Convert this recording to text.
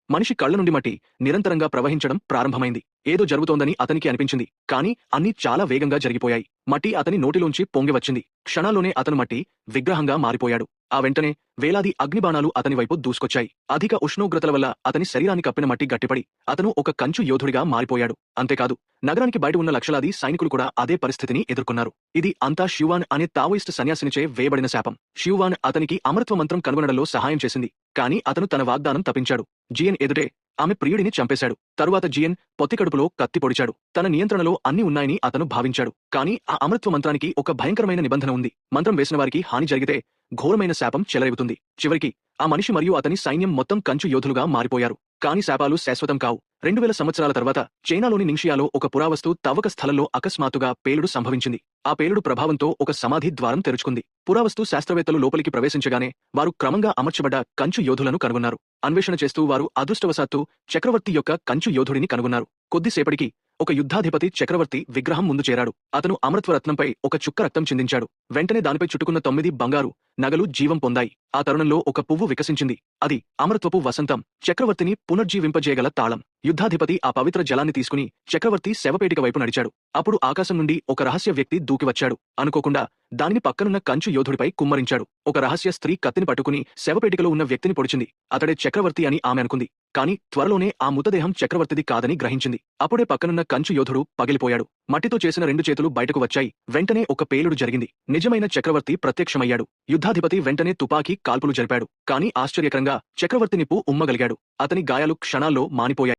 మనిషి కళ్ల నుండి మట్టి నిరంతరంగా ప్రవహించడం ప్రారంభమైంది. ఏదో జరుగుతోందని అతనికి అనిపించింది. కానీ అన్నీ చాలా వేగంగా జరిగిపోయాయి. మట్టి అతని నోటిలోంచి పొంగి వచ్చింది. క్షణాల్లోనే అతను మట్టి విగ్రహంగా మారిపోయాడు. ఆ వెంటనే వేలాది అగ్నిబాణాలు అతని వైపు దూసుకొచ్చాయి. అధిక ఉష్ణోగ్రతల వల్ల అతని శరీరాన్ని కప్పిన మట్టి గట్టిపడి అతను ఒక కంచు యోధుడిగా మారిపోయాడు. అంతేకాదు, నగరానికి బయట ఉన్న లక్షలాది సైనికులు కూడా అదే పరిస్థితిని ఎదుర్కొన్నారు. ఇది అంతా షివాన్ అనే తావోయిస్ట్ సన్యాసినిచే వేయబడిన శాపం. షివాన్ అతనికి అమరత్వ మంత్రం కనుగొనడంలో సహాయం చేసింది. కానీ అతను తన వాగ్దానం తప్పించాడు. జియన్ ఎదుటే ఆమె ప్రియుడిని చంపేశాడు. తరువాత జియన్ పొత్తికడుపులో కత్తి పొడిచాడు. తన నియంత్రణలో అన్ని ఉన్నాయని అతను భావించాడు. కానీ ఆ అమరత్వ మంత్రానికి ఒక భయంకరమైన నిబంధన ఉంది. మంత్రం వేసిన వారికి హాని జరిగితే ఘోరమైన శాపం చెలరేగుతుంది. చివరికి ఆ మనిషి మరియు అతని సైన్యం మొత్తం కంచు యోధులుగా మారిపోయారు. కానీ శాపాలు శాశ్వతం కావు. 2000 సంవత్సరాల తర్వాత చైనాలోని నింగ్షియాలో ఒక పురావస్తు తవ్వక స్థలంలో అకస్మాత్తుగా పేలుడు సంభవించింది. ఆ పేలుడు ప్రభావంతో ఒక సమాధి ద్వారం తెరుచుకుంది. పురావస్తు శాస్త్రవేత్తలు లోపలికి ప్రవేశించగానే వారు క్రమంగా అమర్చబడ్డ కంచు యోధులను కనుగొన్నారు. అన్వేషణ చేస్తూ వారు అదృష్టవశాత్తు చక్రవర్తి యొక్క కంచు యోధుడిని కనుగొన్నారు. కొద్దిసేపటికి ఒక యుద్ధాధిపతి చక్రవర్తి విగ్రహం ముందు చేరాడు. అతను అమరత్వరత్నంపై ఒక చుక్క రక్తం చిందించాడు. వెంటనే దానిపై చుట్టుకున్న 9 బంగారు నగలు జీవం పొందాయి. ఆ తరుణంలో ఒక పువ్వు వికసించింది. అది అమరత్వపు వసంతం, చక్రవర్తిని పునర్జీవింపజేయగల తాళం. యుద్ధాధిపతి ఆ పవిత్ర జలాన్ని తీసుకుని చక్రవర్తి శవపేటిక వైపు నడిచాడు. అప్పుడు ఆకాశం నుండి ఒక రహస్య వ్యక్తి దూకివచ్చాడు. అనుకోకుండా దానిని పక్కనున్న కంచు యోధుడిపై కుమ్మరించాడు. ఒక రహస్య స్త్రీ కత్తిని పట్టుకుని శవపేటికలో ఉన్న వ్యక్తిని పొడిచింది. అతడే చక్రవర్తి అని ఆమె అనుకుంది. కానీ త్వరలోనే ఆ మృతదేహం చక్రవర్తిది కాదని గ్రహించింది. అప్పుడే పక్కనున్న కంచు యోధుడు పగిలిపోయాడు. మట్టితో చేసిన 2 చేతులు బయటకు వచ్చాయి. వెంటనే ఒక పేలుడు జరిగింది. నిజమైన చక్రవర్తి ప్రత్యక్షమయ్యాడు. యుద్ధాధిపతి వెంటనే తుపాకీ కాల్పులు జరిపాడు. కానీ ఆశ్చర్యకరంగా చక్రవర్తి నిప్పు ఉమ్మగలిగాడు. అతని గాయాలు క్షణాల్లో మానిపోయాయి.